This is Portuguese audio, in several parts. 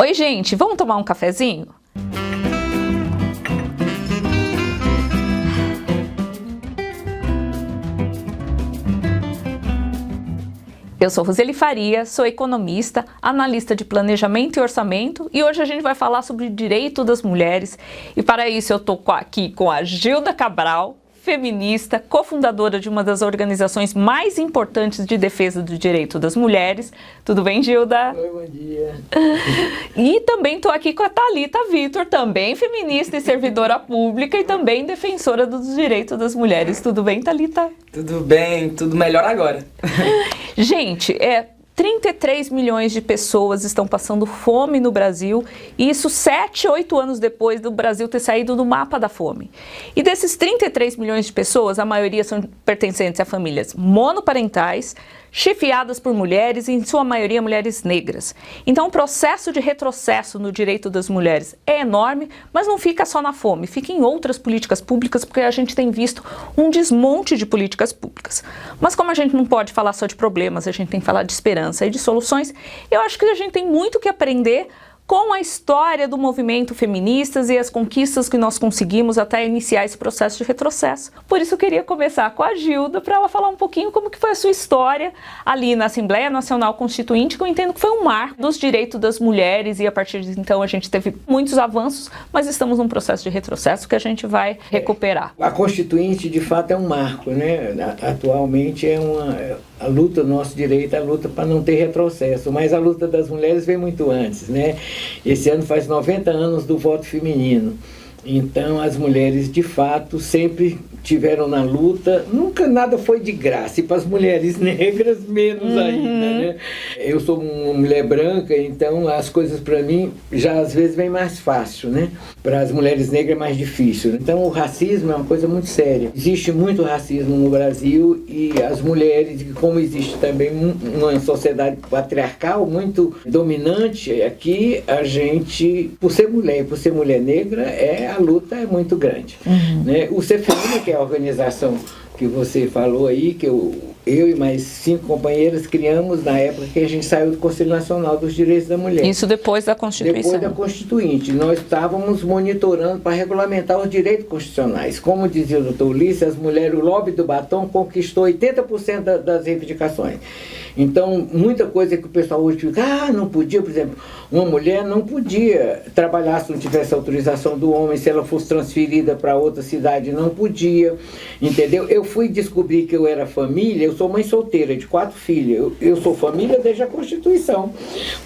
Oi, gente, vamos tomar um cafezinho? Eu sou Roseli Faria, sou economista, analista de planejamento e orçamento e hoje a gente vai falar sobre o direito das mulheres e para isso eu estou aqui com a Gilda Cabral, feminista, cofundadora de uma das organizações mais importantes de defesa do direito das mulheres. Tudo bem, Gilda? Oi, bom dia. E também estou aqui com a Thalita Vitor, também feminista e servidora pública e também defensora dos direitos das mulheres. Tudo bem, Thalita? Tudo bem, tudo melhor agora. Gente, 33 milhões de pessoas estão passando fome no Brasil, e isso 7, 8 anos depois do Brasil ter saído do mapa da fome. E desses 33 milhões de pessoas, a maioria são pertencentes a famílias monoparentais, chefiadas por mulheres e, em sua maioria, mulheres negras. Então, o processo de retrocesso no direito das mulheres é enorme, mas não fica só na fome, fica em outras políticas públicas, porque a gente tem visto um desmonte de políticas públicas. Mas como a gente não pode falar só de problemas, a gente tem que falar de esperança e de soluções, eu acho que a gente tem muito que aprender com a história do movimento feministas e as conquistas que nós conseguimos até iniciar esse processo de retrocesso. Por isso eu queria começar com a Gilda para ela falar um pouquinho como que foi a sua história ali na Assembleia Nacional Constituinte, que eu entendo que foi um marco dos direitos das mulheres e a partir de então a gente teve muitos avanços, mas estamos num processo de retrocesso que a gente vai recuperar. A Constituinte, de fato, é um marco, né? Atualmente a luta do nosso direito, a luta para não ter retrocesso, mas a luta das mulheres veio muito antes, né? Esse ano faz 90 anos do voto feminino, então as mulheres de fato sempre tiveram na luta, nunca nada foi de graça, e para as mulheres negras menos ainda, né? Eu sou uma mulher branca, então as coisas para mim já às vezes vem mais fácil, né? Para as mulheres negras é mais difícil. Então o racismo é uma coisa muito séria. Existe muito racismo no Brasil e as mulheres, como existe também uma sociedade patriarcal muito dominante, aqui a gente, por ser mulher negra, a luta é muito grande, né? O CFM, que é a organização que você falou aí, que eu e mais 5 companheiras criamos na época que a gente saiu do Conselho Nacional dos Direitos da Mulher. Isso depois da Constituição? Depois da Constituinte. Nós estávamos monitorando para regulamentar os direitos constitucionais. Como dizia o doutor Ulisses, as mulheres, o lobby do batom conquistou 80% das reivindicações. Então, muita coisa que o pessoal hoje fica, não podia, por exemplo, uma mulher não podia trabalhar se não tivesse autorização do homem, se ela fosse transferida para outra cidade, não podia, entendeu? Eu fui descobrir que eu era família, eu sou mãe solteira de 4 filhas, eu sou família desde a Constituição,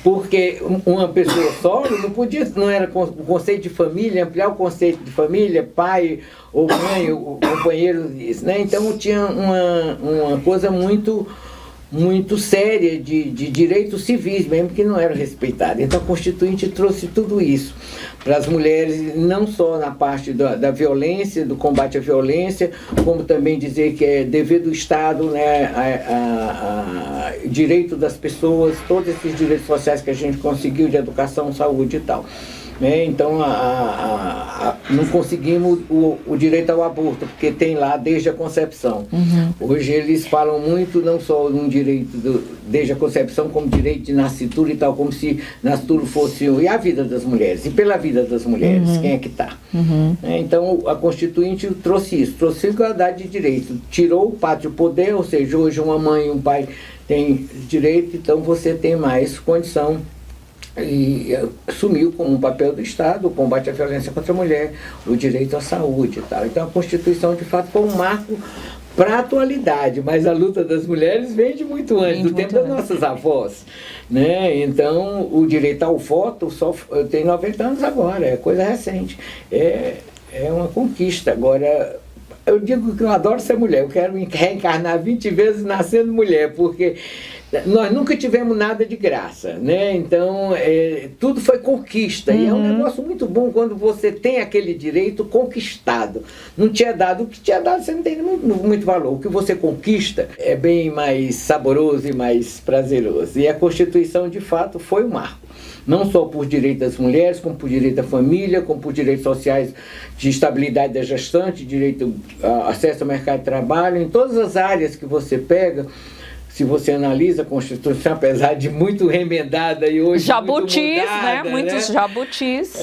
porque uma pessoa só não podia, não era o conceito de família, ampliar o conceito de família, pai ou mãe, o companheiro disso, né? Então tinha uma coisa muito séria de direitos civis, mesmo que não eram respeitados. Então a Constituinte trouxe tudo isso para as mulheres, não só na parte da violência, do combate à violência, como também dizer que é dever do Estado, né, direito das pessoas, todos esses direitos sociais que a gente conseguiu de educação, saúde e tal. Então não conseguimos o direito ao aborto, porque tem lá desde a concepção. Hoje eles falam muito não só um direito desde a concepção, como direito de nascituro e tal, como se nascituro fosse e a vida das mulheres, e pela vida das mulheres, quem é que está. Então a Constituinte trouxe isso, trouxe igualdade de direito, tirou o pátrio poder, ou seja, hoje uma mãe e um pai têm direito, então você tem mais condição e assumiu como um papel do Estado o combate à violência contra a mulher, o direito à saúde e tal. Então a Constituição de fato foi um marco para a atualidade, mas a luta das mulheres vem de muito antes, do tempo das nossas avós, né? Então o direito ao voto eu tenho 90 anos agora, é coisa recente, é uma conquista. Agora eu digo que eu adoro ser mulher, eu quero me reencarnar 20 vezes nascendo mulher, porque nós nunca tivemos nada de graça, né? Então tudo foi conquista, e é um negócio muito bom quando você tem aquele direito conquistado. Não tinha dado, o que tinha dado você não tem muito valor, o que você conquista é bem mais saboroso e mais prazeroso, e a Constituição de fato foi um marco. Não só por direito das mulheres, como por direito da família, como por direitos sociais de estabilidade da gestante, direito a acesso ao mercado de trabalho, em todas as áreas que você pega, se você analisa a Constituição, apesar de muito remendada e hoje jabutis, muito mudada, né? Muitos jabutis.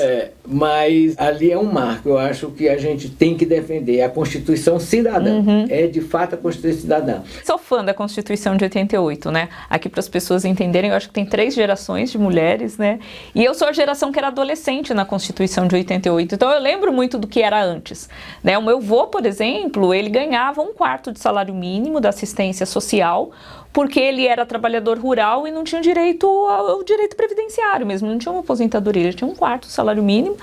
Mas ali é um marco, eu acho que a gente tem que defender a Constituição cidadã. É de fato a Constituição cidadã. Sou fã da Constituição de 88, né? Aqui para as pessoas entenderem, eu acho que tem 3 gerações de mulheres, né? E eu sou a geração que era adolescente na Constituição de 88, então eu lembro muito do que era antes, né? O meu avô, por exemplo, ele ganhava 1/4 de salário mínimo da assistência social, porque ele era trabalhador rural e não tinha direito ao direito previdenciário mesmo, não tinha uma aposentadoria, ele tinha 1/4 do salário mínimo.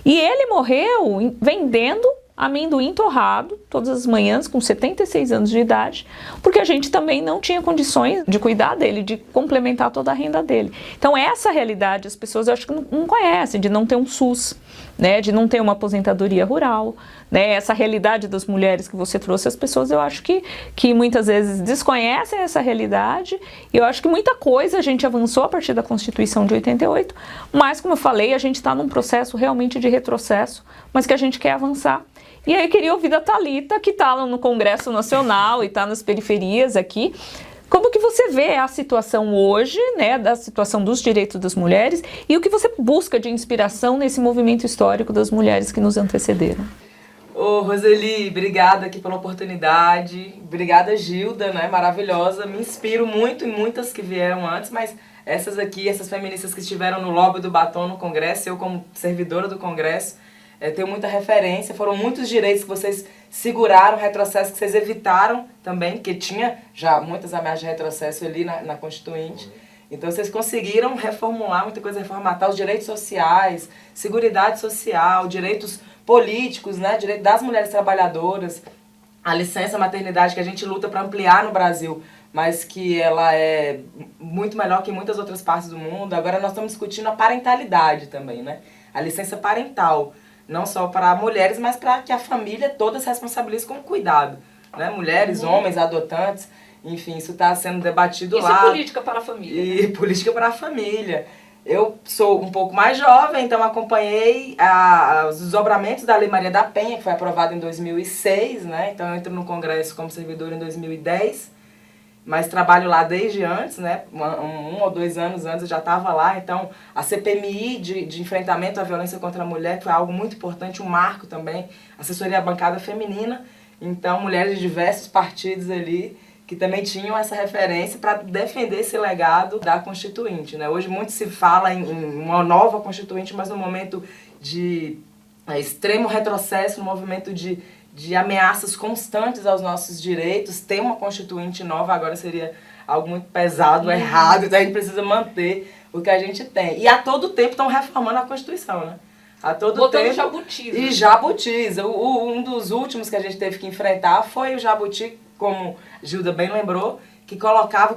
E ele morreu vendendo amendoim torrado todas as manhãs com 76 anos de idade, porque a gente também não tinha condições de cuidar dele, de complementar toda a renda dele. Então essa realidade as pessoas eu acho que não conhecem, de não ter um SUS, né, de não ter uma aposentadoria rural, né, essa realidade das mulheres que você trouxe, as pessoas eu acho que muitas vezes desconhecem essa realidade, e eu acho que muita coisa a gente avançou a partir da Constituição de 88, mas como eu falei, a gente está num processo realmente de retrocesso, mas que a gente quer avançar. E aí eu queria ouvir da Thalita, que está no Congresso Nacional e está nas periferias aqui, como que você vê a situação hoje, né, da situação dos direitos das mulheres e o que você busca de inspiração nesse movimento histórico das mulheres que nos antecederam? Ô, Roseli, obrigada aqui pela oportunidade, obrigada Gilda, né, maravilhosa, me inspiro muito em muitas que vieram antes, mas essas aqui, essas feministas que estiveram no lobby do batom no Congresso, eu como servidora do Congresso, tenho muita referência, foram muitos direitos que vocês seguraram, retrocesso que vocês evitaram também, porque tinha já muitas ameaças de retrocesso ali na Constituinte. Então vocês conseguiram reformular muita coisa, reformatar os direitos sociais, seguridade social, direitos políticos, né, direito das mulheres trabalhadoras, a licença maternidade que a gente luta para ampliar no Brasil, mas que ela é muito melhor que em muitas outras partes do mundo. Agora nós estamos discutindo a parentalidade também, né, a licença parental. Não só para mulheres, mas para que a família toda se responsabilize com o cuidado. Né? Mulheres, homens, adotantes, enfim, isso está sendo debatido lá. Isso é política para a família. E política para a família. Eu sou um pouco mais jovem, então acompanhei os desdobramentos da Lei Maria da Penha, que foi aprovada em 2006, né? Então eu entro no Congresso como servidora em 2010. Mas trabalho lá desde antes, né? 1 ou 2 anos antes eu já estava lá. Então, a CPMI de enfrentamento à violência contra a mulher, que foi algo muito importante, um marco também, assessoria à bancada feminina. Então, mulheres de diversos partidos ali, que também tinham essa referência para defender esse legado da Constituinte, né? Hoje muito se fala em uma nova Constituinte, mas no momento de extremo retrocesso, no movimento de ameaças constantes aos nossos direitos, ter uma Constituinte nova agora seria algo muito pesado, errado, então a gente precisa manter o que a gente tem. E a todo tempo estão reformando a Constituição, né? A todo botando tempo. jabutis. E jabutis. Um dos últimos que a gente teve que enfrentar foi o jabuti, como Gilda bem lembrou, que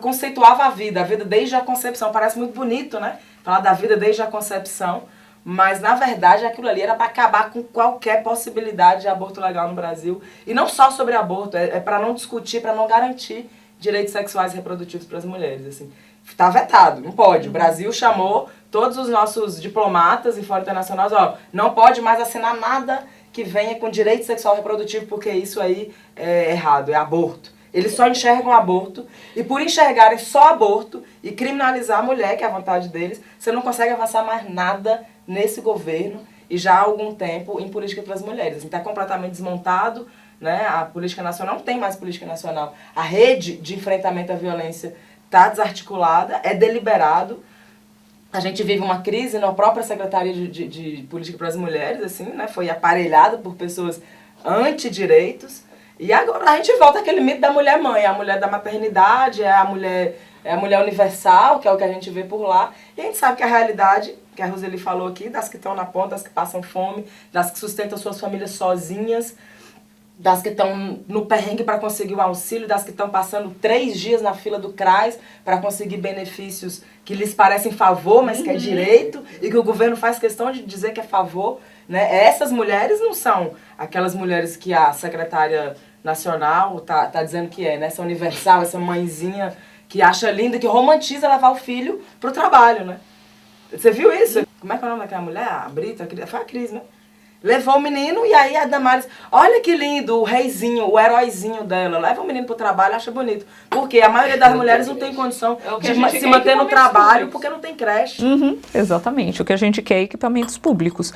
conceituava a vida desde a concepção. Parece muito bonito, né? Falar da vida desde a concepção. Mas, na verdade, aquilo ali era para acabar com qualquer possibilidade de aborto legal no Brasil. E não só sobre aborto, é para não discutir, para não garantir direitos sexuais e reprodutivos para as mulheres. Assim. Tá vetado, não pode. O Brasil chamou todos os nossos diplomatas em fórum internacionais, não pode mais assinar nada que venha com direito sexual e reprodutivo, porque isso aí é errado, é aborto. Eles só enxergam aborto, e por enxergarem só aborto e criminalizar a mulher, que é a vontade deles, você não consegue avançar mais nada nesse governo e já há algum tempo em política para as mulheres. Está completamente desmontado, né? A política nacional não tem mais política nacional. A rede de enfrentamento à violência está desarticulada, é deliberado. A gente vive uma crise na própria Secretaria de Política para as Mulheres, assim, né? Foi aparelhada por pessoas antidireitos. E agora a gente volta àquele mito da mulher-mãe, a mulher da maternidade, é a mulher universal, que é o que a gente vê por lá. E a gente sabe que a realidade, que a Roseli falou aqui, das que estão na ponta, das que passam fome, das que sustentam suas famílias sozinhas, das que estão no perrengue para conseguir o auxílio, das que estão passando 3 dias na fila do CRAS para conseguir benefícios que lhes parecem favor, mas que é direito, e que o governo faz questão de dizer que é favor. Né? Essas mulheres não são aquelas mulheres que a secretária nacional tá dizendo que é, né? Essa universal, essa mãezinha que acha linda, que romantiza levar o filho pro trabalho, né? Você viu isso? Como é que é o nome daquela mulher? A Brita? Foi a Cris, né? Levou o menino e aí a Damares, olha que lindo, o reizinho, o heróizinho dela, leva o menino pro trabalho, acha bonito. Porque a maioria das mulheres não tem condição de se manter no trabalho porque não tem creche. Exatamente, o que a gente quer é equipamentos públicos.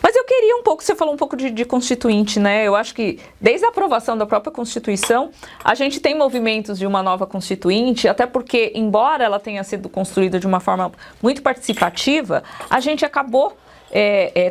Mas eu queria um pouco, você falou um pouco de Constituinte, né? Eu acho que desde a aprovação da própria Constituição, a gente tem movimentos de uma nova Constituinte, até porque, embora ela tenha sido construída de uma forma muito participativa, a gente acabou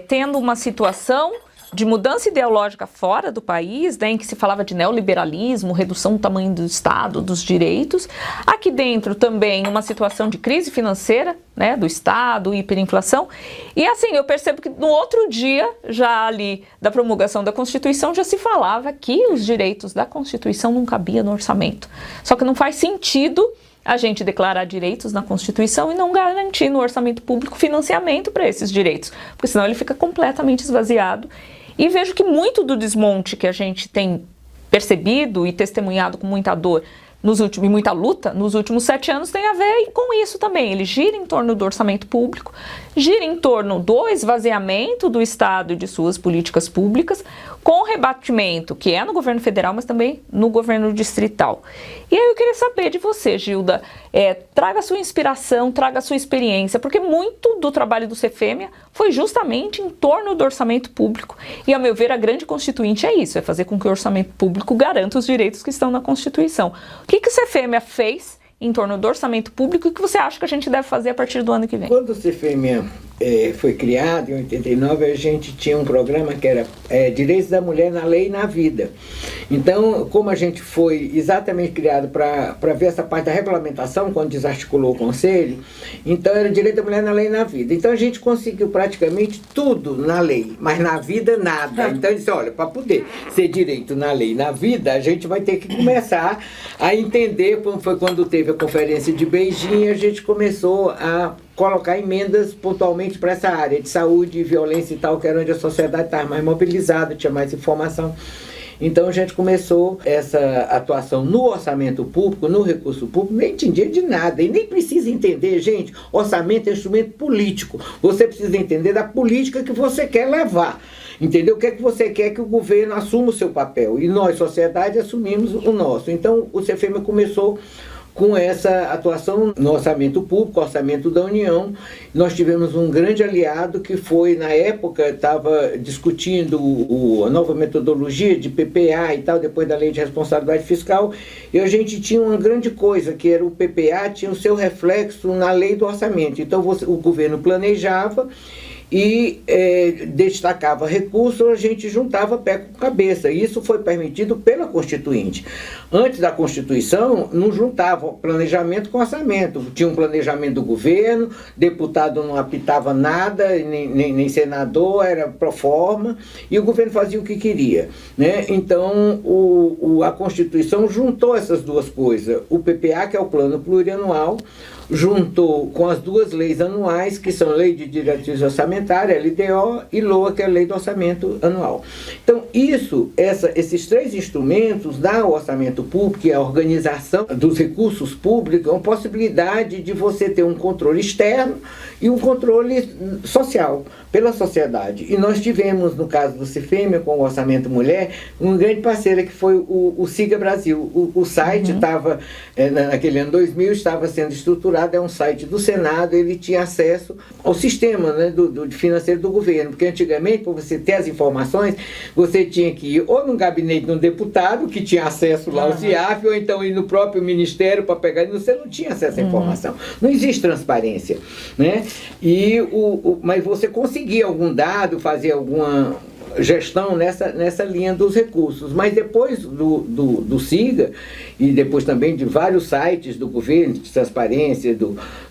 tendo uma situação de mudança ideológica fora do país, né, em que se falava de neoliberalismo, redução do tamanho do Estado, dos direitos. Aqui dentro também uma situação de crise financeira, né, do Estado, hiperinflação. E assim, eu percebo que no outro dia, já ali da promulgação da Constituição, já se falava que os direitos da Constituição não cabiam no orçamento. Só que não faz sentido a gente declarar direitos na Constituição e não garantir no orçamento público financiamento para esses direitos, porque senão ele fica completamente esvaziado. E vejo que muito do desmonte que a gente tem percebido e testemunhado com muita dor e muita luta nos últimos 7 anos tem a ver com isso também. Ele gira em torno do orçamento público, gira em torno do esvaziamento do Estado e de suas políticas públicas, com rebatimento, que é no governo federal, mas também no governo distrital. E aí eu queria saber de você, Gilda, traga a sua inspiração, traga a sua experiência, porque muito do trabalho do CFEMEA foi justamente em torno do orçamento público. E, a meu ver, a grande constituinte é isso, é fazer com que o orçamento público garanta os direitos que estão na Constituição. O que o CFEMEA fez em torno do orçamento público e o que você acha que a gente deve fazer a partir do ano que vem? Quando o CFEMEA foi criado, em 89, a gente tinha um programa que era Direitos da Mulher na Lei e na Vida. Então, como a gente foi exatamente criado para ver essa parte da regulamentação, quando desarticulou o Conselho, então era Direito da Mulher na Lei e na Vida. Então a gente conseguiu praticamente tudo na lei, mas na vida nada. Então ele disse, olha, para poder ser direito na lei e na vida, a gente vai ter que começar a entender, foi quando teve a conferência de Beijing, a gente começou a colocar emendas pontualmente para essa área de saúde, violência e tal, que era onde a sociedade estava mais mobilizada, tinha mais informação. Então a gente começou essa atuação no orçamento público, no recurso público, nem entendia de nada, e nem precisa entender, gente, orçamento é instrumento político, você precisa entender da política que você quer levar. Entendeu? O que é que você quer que o governo assuma o seu papel? E nós, sociedade, assumimos o nosso. Então o CFEMEA começou com essa atuação no orçamento público, orçamento da União. Nós tivemos um grande aliado que foi, na época, estava discutindo a nova metodologia de PPA e tal, depois da Lei de Responsabilidade Fiscal, e a gente tinha uma grande coisa, que era o PPA, tinha o seu reflexo na lei do orçamento. Então o governo planejava e destacava recursos, a gente juntava pé com cabeça. Isso foi permitido pela Constituinte. Antes da Constituição, não juntava planejamento com orçamento. Tinha um planejamento do governo, deputado não apitava nada, nem senador, era pro forma, e o governo fazia o que queria, né? Então, a Constituição juntou essas duas coisas. O PPA, que é o Plano Plurianual, juntou com as duas leis anuais, que são Lei de Diretriz Orçamentária, LDO, e LOA, que é a Lei do Orçamento Anual. Então, esses 3 instrumentos dão ao orçamento público e a organização dos recursos públicos uma possibilidade de você ter um controle externo e um controle social pela sociedade. E nós tivemos, no caso do CFEMEA, com o Orçamento Mulher, um grande parceiro que foi o Siga Brasil. O site estava, naquele ano 2000, estava sendo estruturado, é um site do Senado, ele tinha acesso ao sistema, né, do financeiro do governo, porque antigamente, para você ter as informações, você tinha que ir ou num gabinete de um deputado, que tinha acesso lá ao CIAF, ou então ir no próprio ministério para pegar, e você não tinha acesso à informação. Não existe transparência, né? Mas você conseguia algum dado, fazer alguma gestão nessa linha dos recursos. Mas depois do SIGA, e depois também de vários sites do governo, de transparência,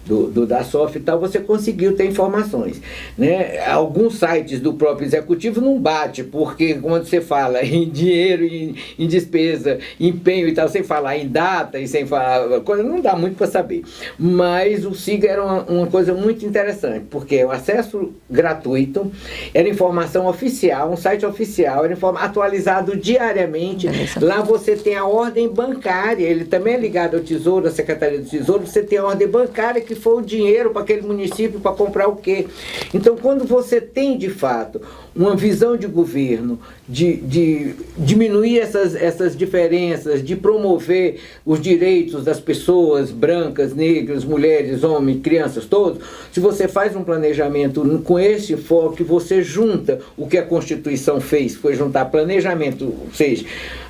do DASOF e tal, você conseguiu ter informações, né? Alguns sites do próprio executivo não bate, porque quando você fala em dinheiro, em despesa, empenho e tal, sem falar em data e sem falar coisa, não dá muito para saber. Mas o SIGA era uma coisa muito interessante, porque o acesso gratuito, era informação oficial, um site oficial, atualizado diariamente. Lá você tem a ordem bancária, ele também é ligado ao Tesouro, à Secretaria do Tesouro, você tem a ordem bancária que foi o dinheiro para aquele município para comprar o quê. Então, quando você tem, de fato, uma visão de governo, de diminuir essas diferenças, de promover os direitos das pessoas brancas, negras, mulheres, homens, crianças, todos, se você faz um planejamento com esse foco, você junta o que a Constituição fez, foi juntar planejamento, ou seja,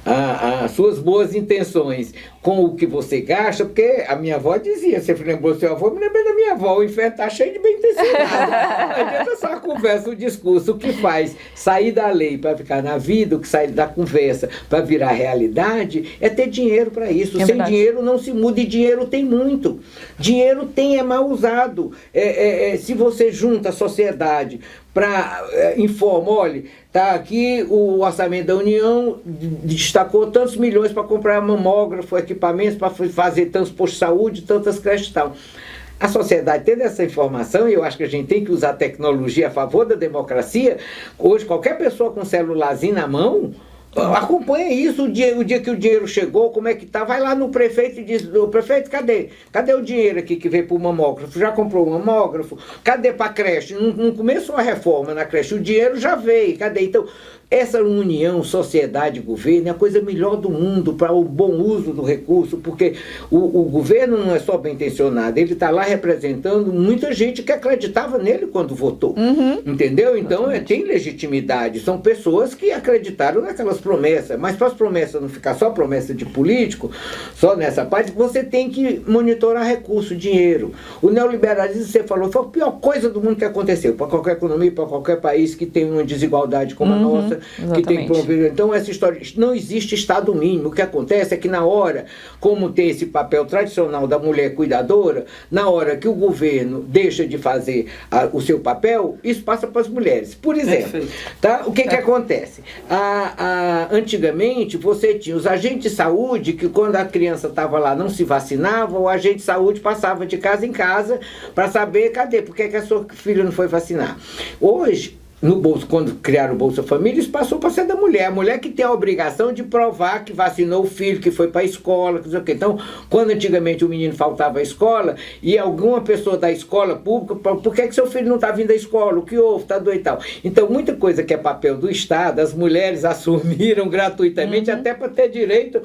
as suas boas intenções com o que você gasta, porque a minha avó dizia, você lembrou do seu avô, me lembrei da minha avó, o inferno está cheio de bem intencionado. Não adianta só a conversa, o discurso, o que faz sair da lei para ficar na vida, o que sai da conversa para virar realidade, é ter dinheiro para isso. Sem dinheiro não se muda, e dinheiro tem muito. Dinheiro é mal usado. Se você junta a sociedade informa, olha, tá aqui o orçamento da União, destacou tantos milhões para comprar mamógrafo, equipamentos para fazer tantos postos de saúde, tantas creches e tal. A sociedade tendo essa informação, e eu acho que a gente tem que usar a tecnologia a favor da democracia. Hoje, qualquer pessoa com um celularzinho na mão acompanha isso, o dia que o dinheiro chegou, como é que tá, vai lá no prefeito e diz, o prefeito, cadê o dinheiro aqui que veio para o mamógrafo? Já comprou um mamógrafo? Cadê para a creche? Não começou a reforma na creche, o dinheiro já veio, cadê? Então, essa união, sociedade e governo é a coisa melhor do mundo para o bom uso do recurso, porque o governo não é só bem intencionado, ele está lá representando muita gente que acreditava nele quando votou, entendeu? Então tem legitimidade, são pessoas que acreditaram naquelas promessas, mas para as promessas não ficar só promessa de político, só nessa parte, você tem que monitorar recurso, dinheiro. O neoliberalismo, você falou, foi a pior coisa do mundo que aconteceu, para qualquer economia, para qualquer país que tem uma desigualdade como a nossa, que tem que promover. Então, essa história, não existe Estado mínimo. O que acontece é que na hora, como tem esse papel tradicional da mulher cuidadora, na hora que o governo deixa de fazer o seu papel, isso passa para as mulheres. Por exemplo, tá? O que acontece? Antigamente, você tinha os agentes de saúde que quando a criança estava lá não se vacinava, o agente de saúde passava de casa em casa para saber, cadê? Por que a sua filha não foi vacinar? Hoje, no bolso, quando criaram o Bolsa Família, isso passou para ser da mulher. A mulher que tem a obrigação de provar que vacinou o filho, que foi para a escola, que não sei o quê. Então, quando antigamente o menino faltava à escola, e alguma pessoa da escola pública, por que seu filho não está vindo à escola? O que houve? Está doido e tal. Então, muita coisa que é papel do Estado, as mulheres assumiram gratuitamente, até para ter direito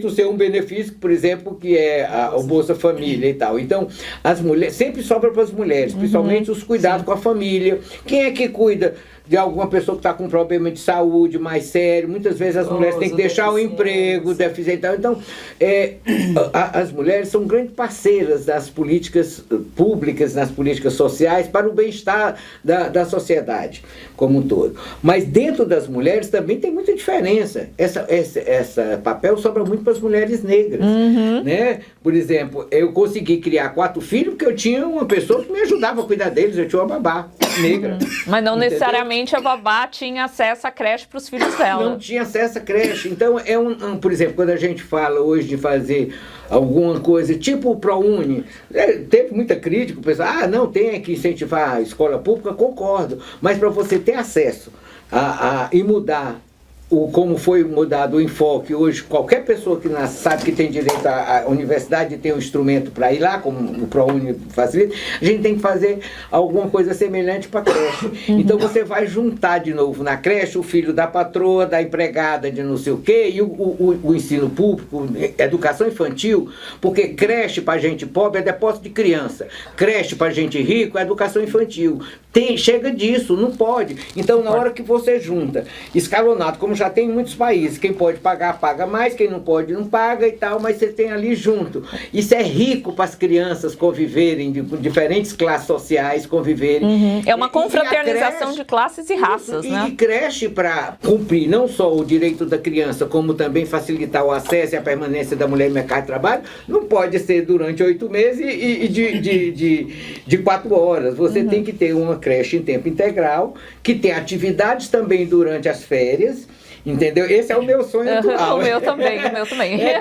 ser um benefício, por exemplo, que é o Bolsa Família e tal. Então, as mulheres, sempre sobra para as mulheres, principalmente os cuidados com a família. Quem é que cuida de alguma pessoa que está com problema de saúde mais sério? Muitas vezes as mulheres têm que deixar o emprego, deficiente e tal. Então, as mulheres são grandes parceiras das políticas públicas, nas políticas sociais, para o bem-estar da sociedade como um todo. Mas dentro das mulheres também tem muita diferença. Essa papel sobra muito para as mulheres negras, né? Por exemplo, eu consegui criar 4 filhos porque eu tinha uma pessoa que me ajudava a cuidar deles, eu tinha uma babá negra. Mas não necessariamente a babá tinha acesso à creche para os filhos dela. Não tinha acesso à creche. Então, por exemplo, quando a gente fala hoje de fazer alguma coisa, tipo o ProUni, teve muita crítica, o pessoal, não, tem que incentivar a escola pública, concordo, mas para você ter acesso e mudar como foi mudado o enfoque, hoje qualquer pessoa que nasce sabe que tem direito à universidade e tem um instrumento para ir lá, como o ProUni facilita, a gente tem que fazer alguma coisa semelhante para a creche. Então você vai juntar de novo na creche o filho da patroa, da empregada de não sei o quê, e o ensino público, educação infantil, porque creche para gente pobre é depósito de criança, creche para gente rico é educação infantil. Chega disso, não pode. Então na hora que você junta escalonado, como já tem em muitos países, quem pode pagar, paga mais, quem não pode, não paga e tal, mas você tem ali junto. Isso é rico para as crianças conviverem, com diferentes classes sociais conviverem. É uma confraternização de classes e raças, né? E creche para cumprir não só o direito da criança, como também facilitar o acesso e a permanência da mulher no mercado de trabalho, não pode ser durante 8 meses e de 4 horas. Você tem que ter uma creche em tempo integral, que tem atividades também durante as férias, entendeu? Esse é o meu sonho atual. O meu também.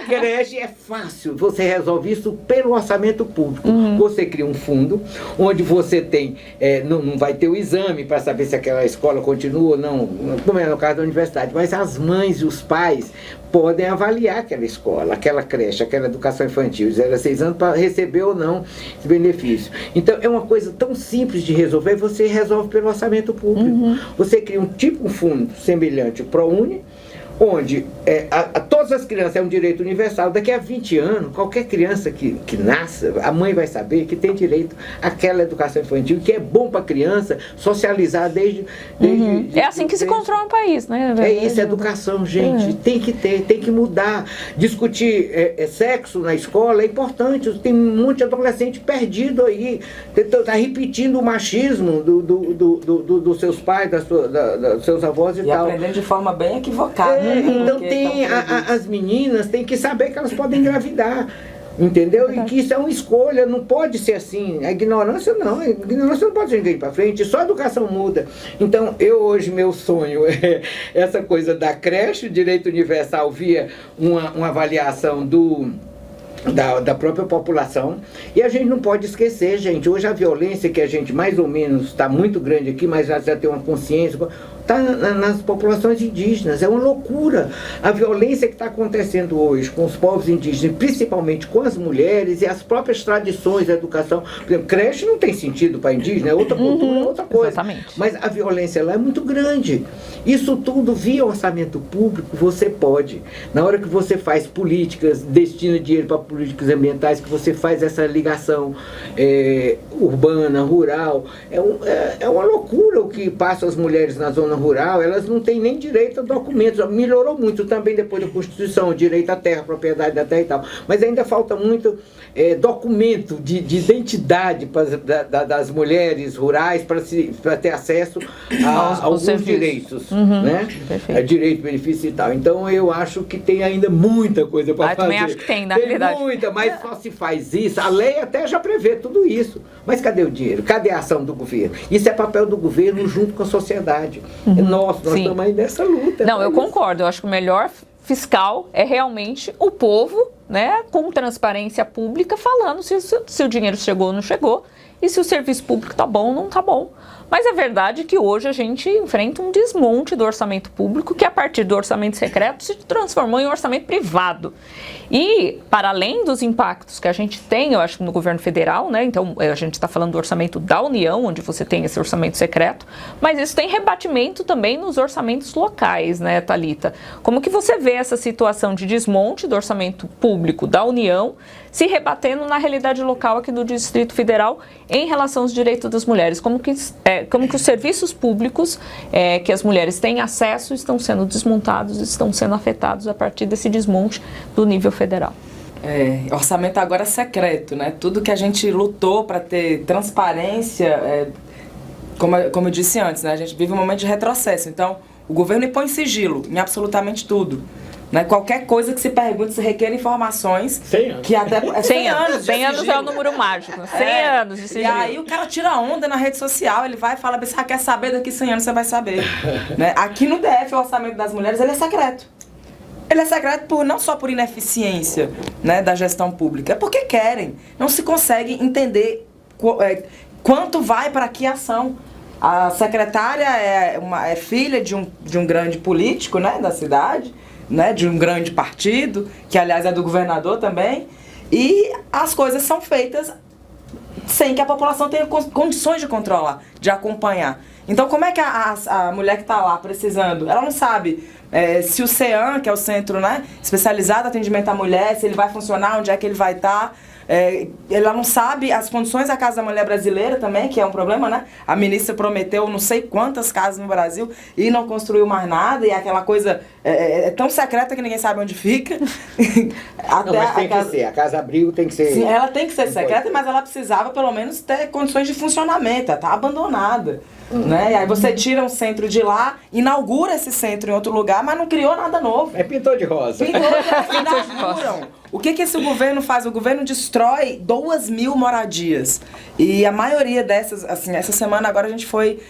Creche é fácil, você resolve isso pelo orçamento público. Você cria um fundo, onde você tem, não vai ter o exame para saber se aquela escola continua ou não, como é no caso da universidade, mas as mães e os pais podem avaliar aquela escola, aquela creche, aquela educação infantil, 0 a 6 anos, para receber ou não esse benefício. Então, é uma coisa tão simples de resolver, você resolve pelo orçamento público. Você cria um fundo semelhante ao ProUni, onde todas as crianças é um direito universal. Daqui a 20 anos, qualquer criança que nasça, a mãe vai saber que tem direito àquela educação infantil, que é bom para a criança socializar desde é assim que se controla um país, né? É isso, educação, gente. Tem que ter, tem que mudar. Discutir sexo na escola é importante. Tem um monte de adolescente perdido aí. Está repetindo o machismo dos seus pais, dos seus avós e tal. E aprendendo de forma bem equivocada. Então as meninas têm que saber que elas podem engravidar, entendeu? E que isso é uma escolha, não pode ser assim. A ignorância não pode ser ninguém para frente, só a educação muda. Então, hoje, meu sonho é essa coisa da creche, o direito universal via uma avaliação da própria população. E a gente não pode esquecer, gente, hoje a violência que a gente mais ou menos está muito grande aqui, mas já tem uma consciência, está nas populações indígenas. É uma loucura a violência que está acontecendo hoje com os povos indígenas, principalmente com as mulheres e as próprias tradições da educação. Por exemplo, creche não tem sentido para indígena, é outra cultura, é outra coisa. Exatamente. Mas a violência lá é muito grande. Isso tudo via orçamento público você pode. Na hora que você faz políticas, destina dinheiro para políticas ambientais, que você faz essa ligação urbana, rural, é uma loucura o que passa as mulheres na zona rural. Elas não têm nem direito a documentos. Melhorou muito também depois da Constituição, direito à terra, propriedade da terra e tal, mas ainda falta muito documento de identidade das mulheres rurais para ter acesso a alguns direitos, né? Direito, benefício e tal. Então eu acho que tem ainda muita coisa para fazer. Também acho que tem, na verdade. Muita, mas só se faz isso. A lei até já prevê tudo isso. Mas cadê o dinheiro? Cadê a ação do governo? Isso é papel do governo junto com a sociedade. Nós estamos aí nessa luta. Não, eu concordo. Eu acho que o melhor fiscal é realmente o povo, né, com transparência pública, falando se o dinheiro chegou ou não chegou e se o serviço público está bom ou não está bom. Mas é verdade que hoje a gente enfrenta um desmonte do orçamento público que, a partir do orçamento secreto, se transformou em orçamento privado. E, para além dos impactos que a gente tem, eu acho, no governo federal, né? Então, a gente está falando do orçamento da União, onde você tem esse orçamento secreto, mas isso tem rebatimento também nos orçamentos locais, né, Thalita? Como que você vê essa situação de desmonte do orçamento público da União se rebatendo na realidade local aqui do Distrito Federal em relação aos direitos das mulheres? Como que os serviços públicos que as mulheres têm acesso estão sendo desmontados, estão sendo afetados a partir desse desmonte do nível federal? Orçamento agora é secreto, né? Tudo que a gente lutou para ter transparência, como eu disse antes, né? A gente vive um momento de retrocesso. Então, o governo impõe sigilo em absolutamente tudo. Né? Qualquer coisa que se pergunte, se requer informações. 100 anos. Que até 100 anos. 100 anos é o número mágico. 100 anos de sigilo. E aí o cara tira onda na rede social, ele vai e fala, você quer saber, daqui 100 anos você vai saber. Né? Aqui no DF, o orçamento das mulheres, ele é secreto. Ele é secreto não só por ineficiência, né, da gestão pública, é porque querem. Não se consegue entender quanto vai para que ação. A secretária é filha de um grande político, né, da cidade, né, de um grande partido, que aliás é do governador também, e as coisas são feitas sem que a população tenha condições de controlar, de acompanhar. Então, como é que a mulher que está lá precisando, ela não sabe se o CEAM, que é o Centro, né, Especializado em Atendimento à Mulher, se ele vai funcionar, onde é que ele vai estar. Ela não sabe as condições da Casa da Mulher Brasileira também, que é um problema, né? A ministra prometeu não sei quantas casas no Brasil e não construiu mais nada, e aquela coisa é tão secreta que ninguém sabe onde fica. Não, mas tem que ser, a Casa Abrigo tem que ser... Sim, ela tem que ser secreta, mas ela precisava pelo menos ter condições de funcionamento, ela está abandonada. Né? E aí você tira um centro de lá, inaugura esse centro em outro lugar, mas não criou nada novo. Pintou de rosa. Inauguram. O que esse governo faz? O governo destrói 2.000 moradias. E a maioria dessas, assim, essa semana agora a gente foi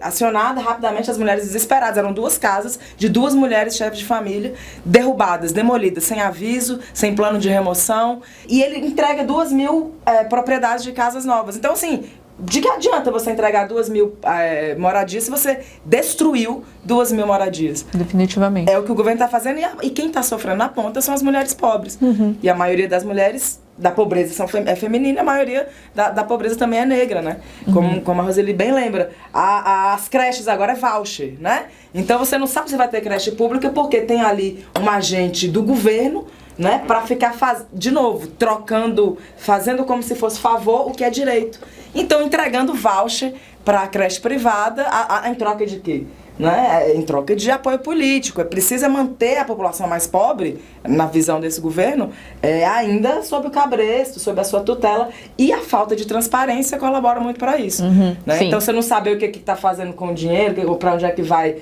acionada rapidamente as mulheres desesperadas. Eram 2 casas de 2 mulheres chefes de família derrubadas, demolidas, sem aviso, sem plano de remoção. E ele entrega 2.000 propriedades de casas novas. Então, assim, de que adianta você entregar 2.000 moradias se você destruiu 2.000 moradias? Definitivamente. É o que o governo está fazendo e quem está sofrendo na ponta são as mulheres pobres. E a maioria das mulheres da pobreza é feminina, a maioria da pobreza também é negra, né? Como a Roseli bem lembra. As creches agora é voucher, né? Então você não sabe se vai ter creche pública porque tem ali um agente do governo, né, para ficar, de novo, trocando, fazendo como se fosse favor o que é direito. Então, entregando voucher para a creche privada, em troca de quê? Né? Em troca de apoio político. É preciso manter a população mais pobre, na visão desse governo, ainda sob o cabresto, sob a sua tutela, e a falta de transparência colabora muito para isso. Né? Então, você não saber o que está fazendo com o dinheiro, para onde é que vai...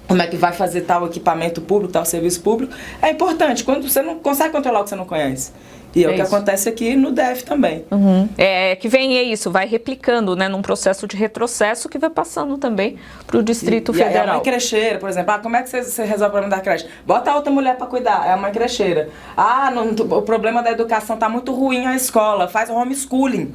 como é que vai fazer tal equipamento público, tal serviço público, é importante. Quando você não consegue controlar o que você não conhece. E é o que acontece aqui no DF também. Que vem isso, vai replicando, né, num processo de retrocesso que vai passando também para o Distrito Federal. E a mãe crecheira, por exemplo, como é que você resolve o problema da creche? Bota outra mulher para cuidar, é a mãe crecheira. O problema da educação tá muito ruim na escola, faz o homeschooling.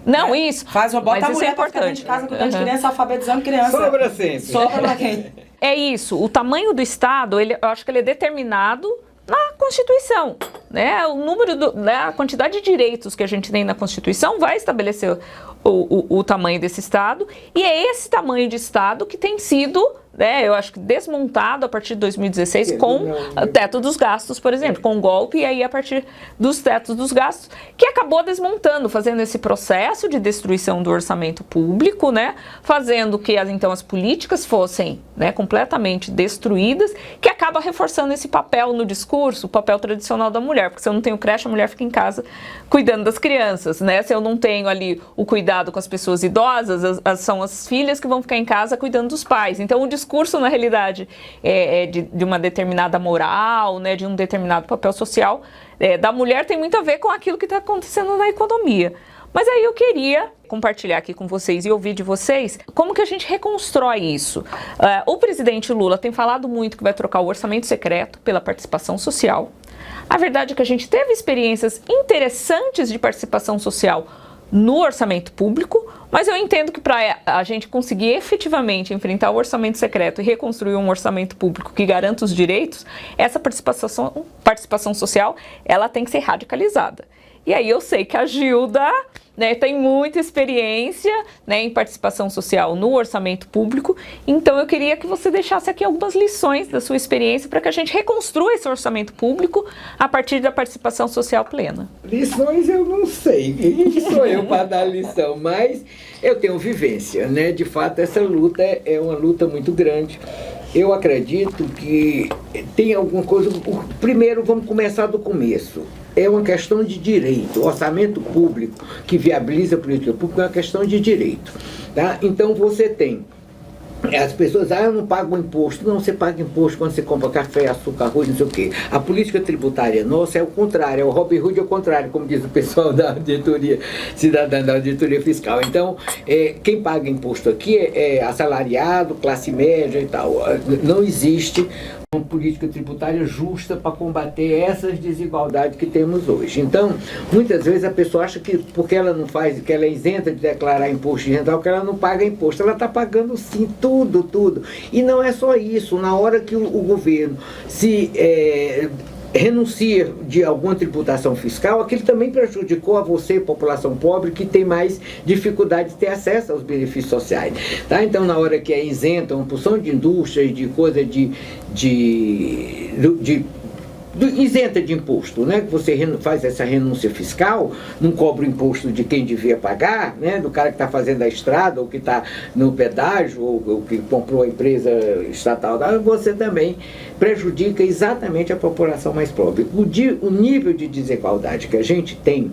Não, isso. Bota a mulher para ficar dentro de casa cuidando de criança, alfabetizando criança. Sobra sempre. Sobra pra quem? É isso, o tamanho do Estado, eu acho que ele é determinado na Constituição, né? O número, a quantidade de direitos que a gente tem na Constituição vai estabelecer o tamanho desse Estado, e é esse tamanho de Estado que tem sido, né, eu acho que desmontado a partir de 2016 com o teto dos gastos, por exemplo, com o golpe, e aí a partir dos tetos dos gastos, que acabou desmontando, fazendo esse processo de destruição do orçamento público, né, fazendo que então as políticas fossem, né, completamente destruídas, que acaba reforçando esse papel no discurso, o papel tradicional da mulher, porque se eu não tenho creche, a mulher fica em casa cuidando das crianças, né, se eu não tenho ali o cuidado com as pessoas idosas, são as filhas que vão ficar em casa cuidando dos pais. Então o discurso, na realidade, de uma determinada moral, né, de um determinado papel social da mulher tem muito a ver com aquilo que está acontecendo na economia. Mas aí eu queria compartilhar aqui com vocês e ouvir de vocês como que a gente reconstrói isso. O presidente Lula tem falado muito que vai trocar o orçamento secreto pela participação social. A verdade é que a gente teve experiências interessantes de participação social no orçamento público, mas eu entendo que para a gente conseguir efetivamente enfrentar o orçamento secreto e reconstruir um orçamento público que garanta os direitos, essa participação social, ela tem que ser radicalizada. E aí eu sei que a Gilda, né, tem muita experiência, né, em participação social no orçamento público, então eu queria que você deixasse aqui algumas lições da sua experiência para que a gente reconstrua esse orçamento público a partir da participação social plena. Lições eu não sei, quem sou eu para dar lição, mas eu tenho vivência, né? De fato, essa luta é uma luta muito grande. Eu acredito que tem alguma coisa... Primeiro, vamos começar do começo. É uma questão de direito. O orçamento público que viabiliza a política pública é uma questão de direito. Tá? Então, você tem... As pessoas, eu não pago imposto. Não, você paga imposto quando você compra café, açúcar, arroz, não sei o quê. A política tributária nossa é o contrário, é o Robin Hood é o contrário, como diz o pessoal da diretoria cidadã, da diretoria fiscal. Então, quem paga imposto aqui é assalariado, classe média e tal. Não existe uma política tributária justa para combater essas desigualdades que temos hoje. Então, muitas vezes a pessoa acha que porque ela não faz, que ela é isenta de declarar imposto de renda, que ela não paga imposto. Ela está pagando sim, tudo. E não é só isso. Na hora que o governo se renuncia de alguma tributação fiscal, aquilo também prejudicou a você, população pobre, que tem mais dificuldade de ter acesso aos benefícios sociais. Tá? Então, na hora que é isenta uma porção de indústrias, de coisa isenta de imposto, né? Que você faz essa renúncia fiscal, não cobra o imposto de quem devia pagar, né? Do cara que está fazendo a estrada, ou que está no pedágio, ou que comprou a empresa estatal, você também prejudica exatamente a população mais pobre. O nível de desigualdade que a gente tem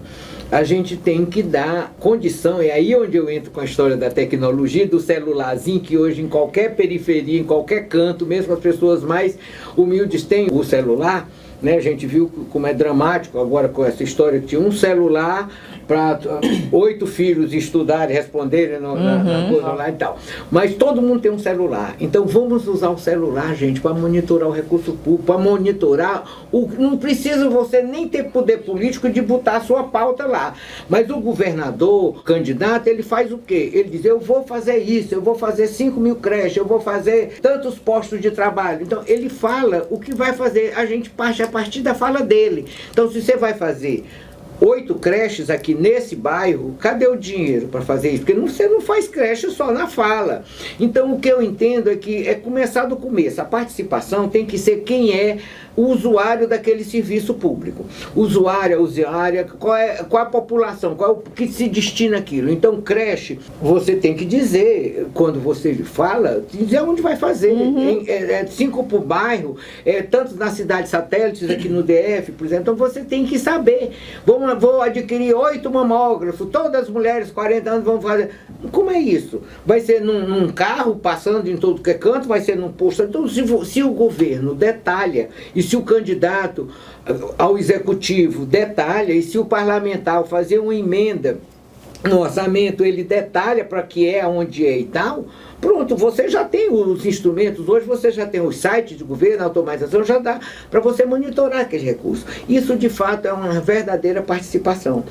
a gente tem que dar condição, é aí onde eu entro com a história da tecnologia, do celularzinho, que hoje em qualquer periferia, em qualquer canto, mesmo as pessoas mais humildes têm o celular, né? A gente viu como é dramático agora com essa história, que tinha um celular para 8 filhos estudarem, responderem na coisa lá e tal. Mas todo mundo tem um celular. Então vamos usar o celular, gente, para monitorar o recurso público, para monitorar. Não precisa você nem ter poder político de botar a sua pauta lá. Mas o governador, candidato, ele faz o quê? Ele diz, eu vou fazer isso, eu vou fazer 5.000 creches, eu vou fazer tantos postos de trabalho. Então ele fala o que vai fazer. A gente parte a partir da fala dele. Então se você vai fazer 8 creches aqui nesse bairro, cadê o dinheiro para fazer isso? Porque você não faz creche só na fala. Então o que eu entendo é que é começar do começo. A participação tem que ser quem é o usuário daquele serviço público. Usuária, qual é a população, qual é o que se destina aquilo. Então creche, você tem que dizer, quando você fala, dizer onde vai fazer. 5 por bairro, tantos nas cidades satélites aqui no DF, por exemplo. Então você tem que saber. Vou adquirir 8 mamógrafos, todas as mulheres 40 anos vão fazer. Como é isso? Vai ser num carro passando em todo que é canto, vai ser num posto. Então se o governo detalha, e se o candidato ao executivo detalha, e se o parlamentar fazer uma emenda no orçamento, ele detalha para que é, onde é e tal, pronto, você já tem os instrumentos, hoje você já tem os sites de governo, a automatização, já dá para você monitorar aquele recurso. Isso, de fato, é uma verdadeira participação.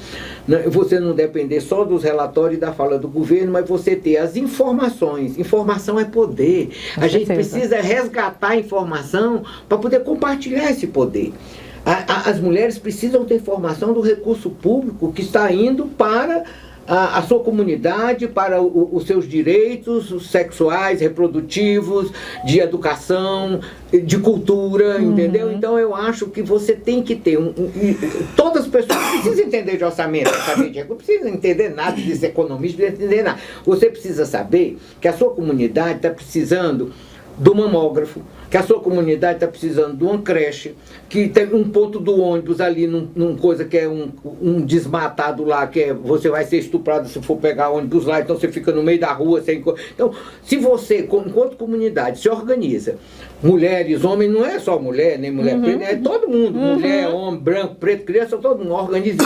Você não depender só dos relatórios e da fala do governo, mas você ter as informações. Informação é poder. A gente precisa resgatar a informação para poder compartilhar esse poder. As mulheres precisam ter informação do recurso público que está indo para a sua comunidade, para os seus direitos sexuais, reprodutivos, de educação, de cultura, entendeu? Então eu acho que você tem que ter todas as pessoas precisam entender de orçamento, não precisa entender nada de economista, não precisa entender nada. Você precisa saber que a sua comunidade está precisando do mamógrafo, que a sua comunidade está precisando de uma creche, que tem um ponto do ônibus ali, num coisa que é um desmatado lá, que você vai ser estuprado se for pegar ônibus lá, então você fica no meio da rua. Então, se você, enquanto comunidade, se organiza, mulheres, homens, não é só mulher, nem mulher preta, é todo mundo, mulher, homem, branco, preto, criança, todo mundo organiza.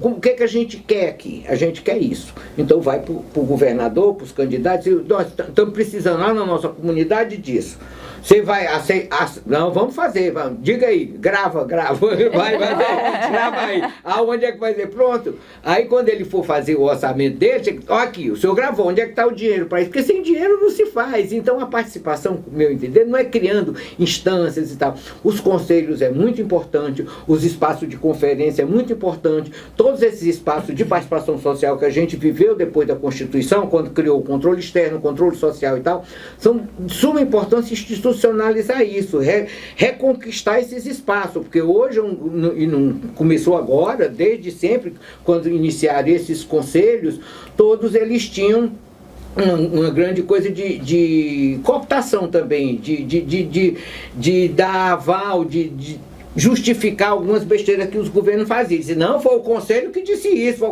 O que a gente quer aqui? A gente quer isso. Então vai para o governador, para os candidatos, nós estamos precisando lá na nossa comunidade disso. Você vai aceitar? Não, vamos fazer. Vamos. Diga aí, grava. Vai, grava aí. Aonde é que vai ser? Pronto. Aí quando ele for fazer o orçamento dele, ó, aqui, o senhor gravou, onde é que está o dinheiro para isso? Porque sem dinheiro não se faz. Então a participação, meu entender, não é criando instâncias e tal. Os conselhos é muito importante, os espaços de conferência é muito importante, todos esses espaços de participação social que a gente viveu depois da Constituição, quando criou o controle externo, o controle social e tal, são de suma importância institucionalizar isso, reconquistar esses espaços, porque hoje, e não começou agora, desde sempre, quando iniciaram esses conselhos, todos eles tinham uma grande coisa de cooptação também, de dar aval, de justificar algumas besteiras que os governos faziam. Dizem, não, foi o Conselho que disse isso.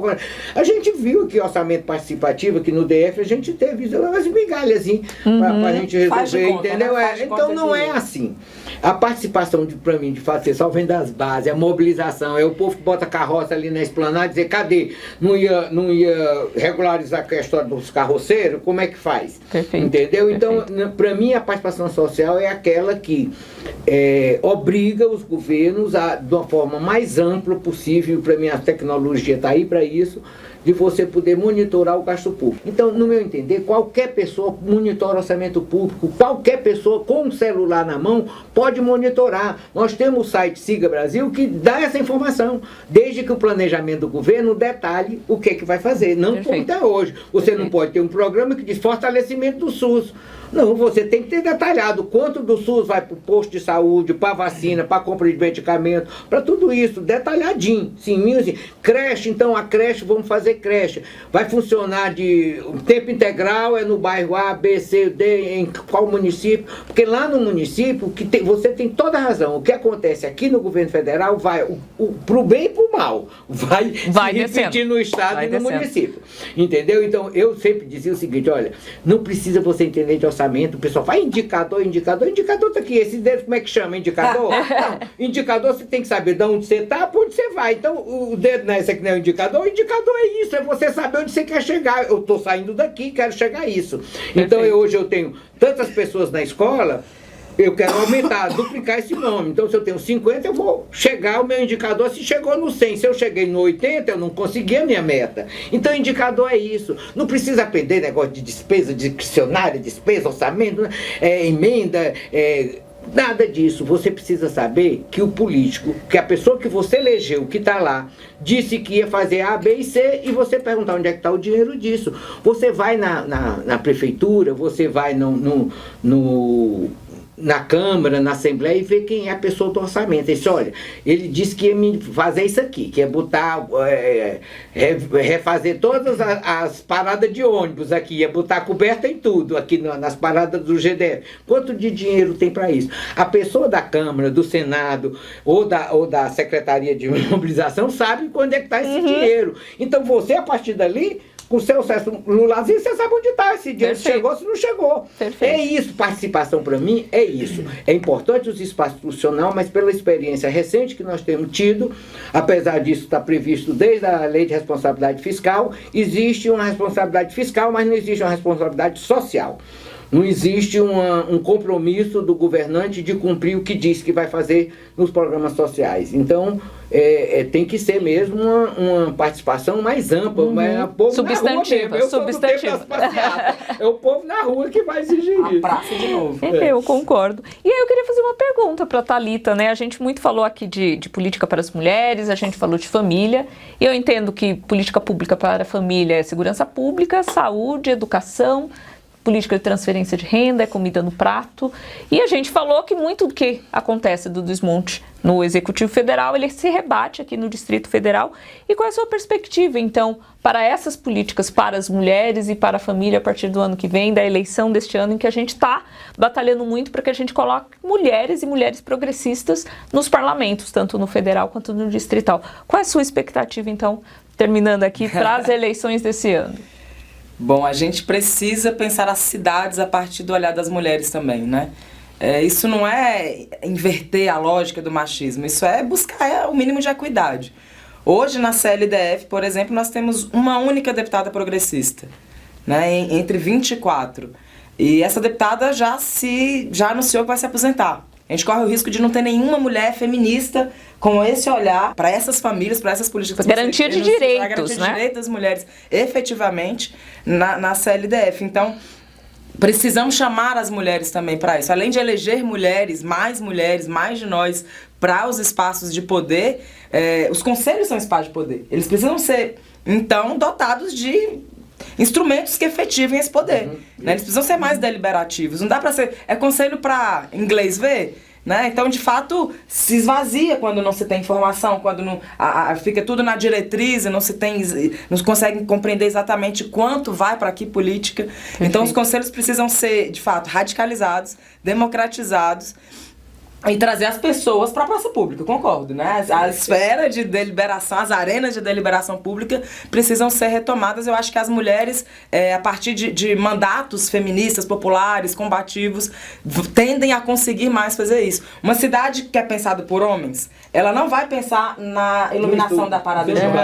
A gente viu que orçamento participativo, aqui no DF, a gente teve umas migalhas assim, para a gente resolver, entendeu? Então não é assim. A participação, para mim, de fato, só vem das bases, a mobilização, é o povo que bota carroça ali na esplanada e dizer, cadê? Não ia regularizar a história dos carroceiros? Como é que faz? Perfeito. Entendeu? Então, para mim, a participação social é aquela que obriga os governos de uma forma mais ampla possível. Para mim a tecnologia está aí para isso, de você poder monitorar o gasto público. Então, no meu entender, qualquer pessoa monitora o orçamento público, qualquer pessoa com um celular na mão pode monitorar. Nós temos o site Siga Brasil que dá essa informação, desde que o planejamento do governo detalhe o que é que vai fazer. Não como até hoje. Você não pode ter um programa que diz fortalecimento do SUS. Não, você tem que ter detalhado quanto do SUS vai para o posto de saúde, para vacina, para compra de medicamento, para tudo isso, detalhadinho. Sim, assim, creche, então a creche, vamos fazer creche. Vai funcionar de tempo integral, é no bairro A, B, C, D, em qual município? Porque lá no município, você tem toda a razão. O que acontece aqui no governo federal vai para o bem e para o normal. Vai se repetir descendo. no estado Vai e no descendo. município. Entendeu? Então, eu sempre dizia o seguinte, olha, não precisa você entender de orçamento, o pessoal fala indicador tá aqui, esse dedo como é que chama? Indicador? Não, indicador você tem que saber de onde você está, para onde você vai. Então, o dedo não é esse aqui, não é o indicador é isso, é você saber onde você quer chegar. Eu estou saindo daqui, quero chegar a isso. Então, hoje eu tenho tantas pessoas na escola, eu quero aumentar, duplicar esse nome. Então, se eu tenho 50, eu vou chegar o meu indicador. Se chegou no 100, se eu cheguei no 80, eu não consegui a minha meta. Então, indicador é isso. Não precisa aprender negócio de despesa, discricionária, despesa, orçamento, emenda, nada disso. Você precisa saber que o político, que a pessoa que você elegeu, que está lá, disse que ia fazer A, B e C, e você perguntar onde é que está o dinheiro disso. Você vai na prefeitura, você vai na Câmara, na Assembleia, e ver quem é a pessoa do orçamento. Ele disse, olha, ele disse que ia me fazer isso aqui, que ia botar, refazer todas as paradas de ônibus aqui, ia botar coberta em tudo, aqui nas paradas do GDF. Quanto de dinheiro tem para isso? A pessoa da Câmara, do Senado, ou da Secretaria de Mobilização, sabe quando é que está esse dinheiro. Então você, a partir dali, com o seu acesso no Lazinho, você sabe onde está esse dinheiro, se chegou, se não chegou. Perfeito. É isso, participação para mim é isso. É importante os espaços institucionais, mas pela experiência recente que nós temos tido, apesar disso estar previsto desde a Lei de Responsabilidade Fiscal, existe uma responsabilidade fiscal, mas não existe uma responsabilidade social. Não existe um compromisso do governante de cumprir o que diz que vai fazer nos programas sociais. Então, tem que ser mesmo uma participação mais ampla, mas o povo substantiva, na rua mesmo. Eu substantiva. sou do tempo das passeatas. É o povo na rua que vai exigir A isso. praça de novo. Eu concordo. E aí eu queria fazer uma pergunta para a Thalita, né? A gente muito falou aqui de política para as mulheres, a gente falou de família, e eu entendo que política pública para a família é segurança pública, saúde, educação, política de transferência de renda, é comida no prato. E a gente falou que muito do que acontece do desmonte no Executivo Federal, ele se rebate aqui no Distrito Federal. E qual é a sua perspectiva, então, para essas políticas para as mulheres e para a família a partir do ano que vem, da eleição deste ano, em que a gente está batalhando muito para que a gente coloque mulheres e mulheres progressistas nos parlamentos, tanto no federal quanto no distrital. Qual é a sua expectativa, então, terminando aqui, para as eleições desse ano? Bom, a gente precisa pensar as cidades a partir do olhar das mulheres também, né? Isso não é inverter a lógica do machismo, isso é buscar o mínimo de equidade. Hoje, na CLDF, por exemplo, nós temos uma única deputada progressista, né, entre 24. E essa deputada já anunciou que vai se aposentar. A gente corre o risco de não ter nenhuma mulher feminista com esse olhar para essas famílias, para essas políticas. Garantia de direitos, garantia né? de direitos das mulheres, efetivamente, na CLDF. Então, precisamos chamar as mulheres também para isso. Além de eleger mulheres, mais de nós, para os espaços de poder, os conselhos são espaços de poder. Eles precisam ser, então, dotados de instrumentos que efetivem esse poder. Né? Eles precisam ser mais deliberativos. Não dá para ser... É conselho para inglês ver, né? Então, de fato, se esvazia quando não se tem informação, quando não, fica tudo na diretriz e não se consegue compreender exatamente quanto vai para que política. Perfeito. Então, os conselhos precisam ser, de fato, radicalizados, democratizados, e trazer as pessoas para a praça pública, concordo, né? A esfera de deliberação, as arenas de deliberação pública precisam ser retomadas. Eu acho que as mulheres, a partir de mandatos feministas, populares, combativos, tendem a conseguir mais fazer isso. Uma cidade que é pensada por homens, ela não vai pensar na iluminação da parada de ônibus.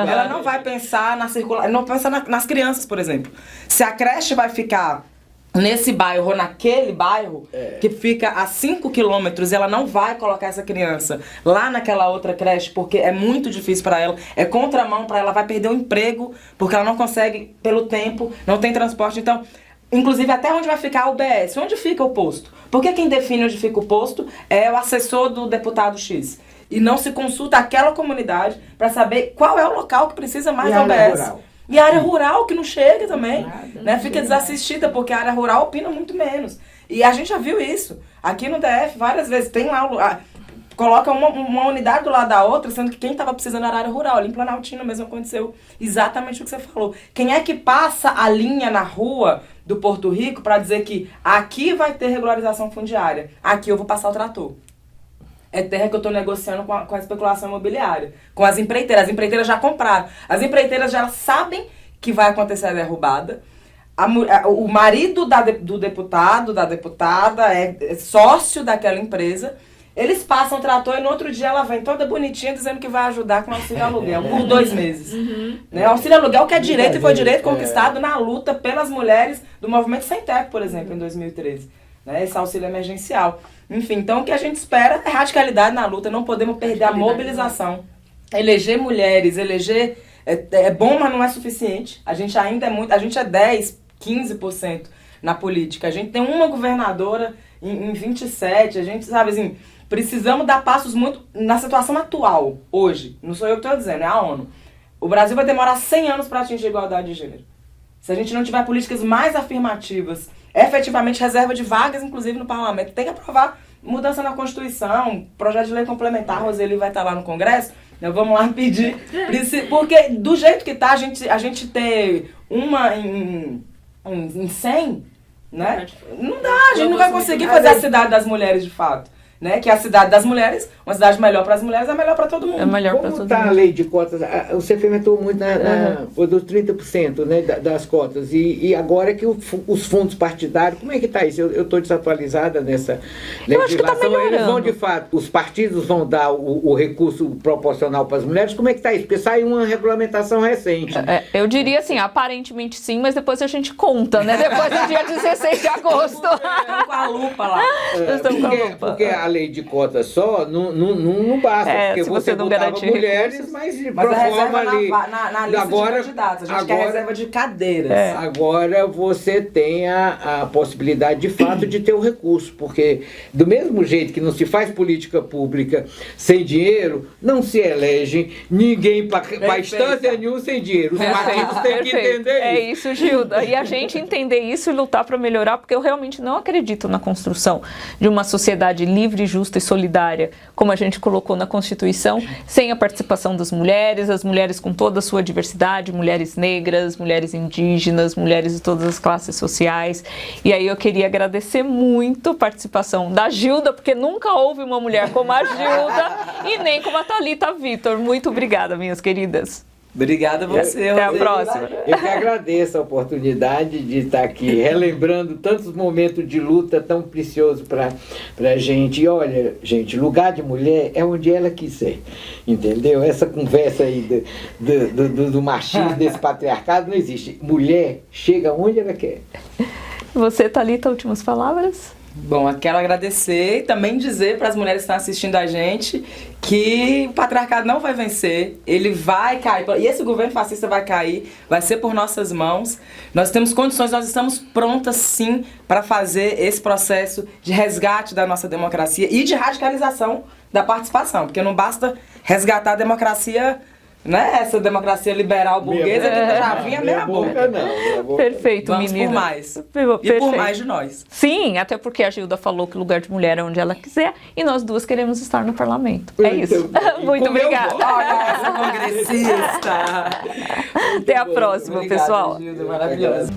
Ela não vai pensar na circulação, não vai pensar nas crianças, por exemplo. Se a creche vai ficar nesse bairro ou naquele bairro, que fica a 5 quilômetros, ela não vai colocar essa criança lá naquela outra creche, porque é muito difícil para ela, é contramão para ela, vai perder o emprego, porque ela não consegue pelo tempo, não tem transporte. Então, inclusive até onde vai ficar o UBS, onde fica o posto? Porque quem define onde fica o posto é o assessor do deputado X. E não se consulta aquela comunidade para saber qual é o local que precisa mais da UBS. E a área rural que não chega também, né? Fica desassistida, porque a área rural opina muito menos. E a gente já viu isso. Aqui no DF, várias vezes, tem lá, coloca uma unidade do lado da outra, sendo que quem estava precisando era a área rural. Ali em Planaltina mesmo aconteceu exatamente o que você falou. Quem é que passa a linha na rua do Porto Rico para dizer que aqui vai ter regularização fundiária, aqui eu vou passar o trator? é terra que eu estou negociando com a especulação imobiliária, com as empreiteiras. As empreiteiras já compraram. As empreiteiras já sabem que vai acontecer a derrubada. O marido do deputado, da deputada, é sócio daquela empresa. Eles passam o trator e no outro dia ela vem toda bonitinha dizendo que vai ajudar com o auxílio aluguel por 2 meses. Né? O auxílio aluguel que é direito e foi direito conquistado na luta pelas mulheres do movimento Sem Teto, por exemplo, em 2013. Né? Esse auxílio emergencial. Enfim, então o que a gente espera é radicalidade na luta, não podemos perder a mobilização. Eleger mulheres, é bom, mas não é suficiente. A gente ainda é muito, a gente é 10, 15% na política. A gente tem uma governadora em 27, a gente sabe assim, precisamos dar passos muito na situação atual, hoje. Não sou eu que estou dizendo, é a ONU. O Brasil vai demorar 100 anos para atingir a igualdade de gênero. Se a gente não tiver políticas mais afirmativas, efetivamente reserva de vagas, inclusive no parlamento, tem que aprovar mudança na Constituição, projeto de lei complementar, a Roseli vai estar lá no Congresso, então vamos lá pedir, porque do jeito que tá, a gente ter uma em 100, né? Não dá, a gente não vai conseguir fazer a cidade das mulheres de fato. Né? Que é a cidade das mulheres, uma cidade melhor para as mulheres, é melhor para todo mundo. É melhor para Como todo está mundo. a lei de cotas? Você fermentou muito dos 30%, né, das cotas. E agora que os fundos partidários, como é que está isso? Eu estou desatualizada nessa Eu acho que tá legislação. Eles vão, melhorando. de fato, os partidos vão dar o recurso proporcional para as mulheres. Como é que está isso? Porque saiu uma regulamentação recente. Eu diria assim, aparentemente sim, mas depois a gente conta, né? Depois do dia 16 de agosto. Estamos com a lupa lá. Nós estamos com a lupa. Porque a lei de cotas só não basta, porque se você você não botava garantir mulheres, recursos. mas de Mas a reserva forma ali. na lista Agora- de candidatos. A gente quer agora- reserva de cadeiras. Agora você tem a possibilidade de fato de ter o recurso, porque do mesmo jeito que não se faz política pública sem dinheiro, não se elege ninguém para instância nenhuma sem dinheiro. Os partidos têm que entender É isso. isso, Gilda. E a gente entender isso e lutar para melhorar, porque eu realmente não acredito na construção de uma sociedade livre, justa e solidária, como a gente colocou na Constituição, sem a participação das mulheres, as mulheres com toda a sua diversidade, mulheres negras, mulheres indígenas, mulheres de todas as classes sociais. E aí eu queria agradecer muito a participação da Gilda, porque nunca houve uma mulher como a Gilda e nem como a Thalita Vitor. Muito obrigada, minhas queridas. Obrigada a você. Até a Roseli. próxima. Eu que agradeço a oportunidade de estar aqui relembrando tantos momentos de luta tão preciosos para a gente. E olha, gente, lugar de mulher é onde ela quiser, entendeu? Essa conversa aí do machismo, desse patriarcado, não existe. Mulher chega onde ela quer. Você, Thalita, últimas palavras? Bom, eu quero agradecer e também dizer para as mulheres que estão assistindo a gente que o patriarcado não vai vencer, ele vai cair, e esse governo fascista vai cair, vai ser por nossas mãos. Nós temos condições, nós estamos prontas sim para fazer esse processo de resgate da nossa democracia e de radicalização da participação, porque não basta resgatar a democracia, né? Essa democracia liberal burguesa que já vinha meia boca. Não. Perfeito, Vamos menina. por mais. Perfeito. E por mais de nós. Sim, até porque a Gilda falou que o lugar de mulher é onde ela quiser e nós duas queremos estar no parlamento. É isso. bem. Muito Com meu obrigada. voto. Olha essa congressista. Até a próxima, Obrigada, pessoal. Gilda, maravilhosa.